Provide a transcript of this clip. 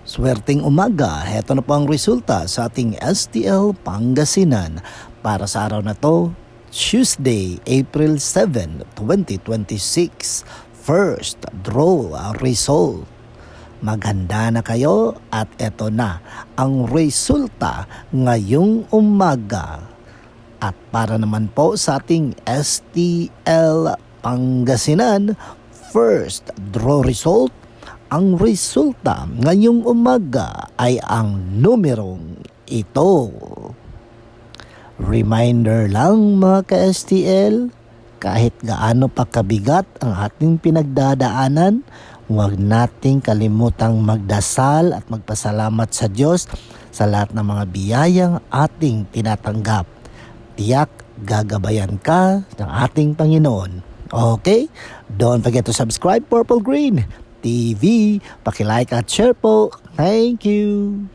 Swerteng umaga, heto na po ang resulta sa ating STL Pangasinan para sa araw na to, Tuesday, April 7, 2026. First draw result. Maghanda na kayo at eto na ang resulta ngayong umaga. At para naman po sa ating STL Pangasinan, first draw result. Ang resulta ngayong umaga ay ang numerong ito. Reminder lang mga ka-STL, kahit gaano pa kabigat ang ating pinagdadaanan, huwag nating kalimutang magdasal at magpasalamat sa Diyos sa lahat ng mga biyayang ating tinatanggap. Tiyak gagabayan ka ng ating Panginoon. Okay? Don't forget to subscribe Purple Green TV. Paki-like at share po. Thank you.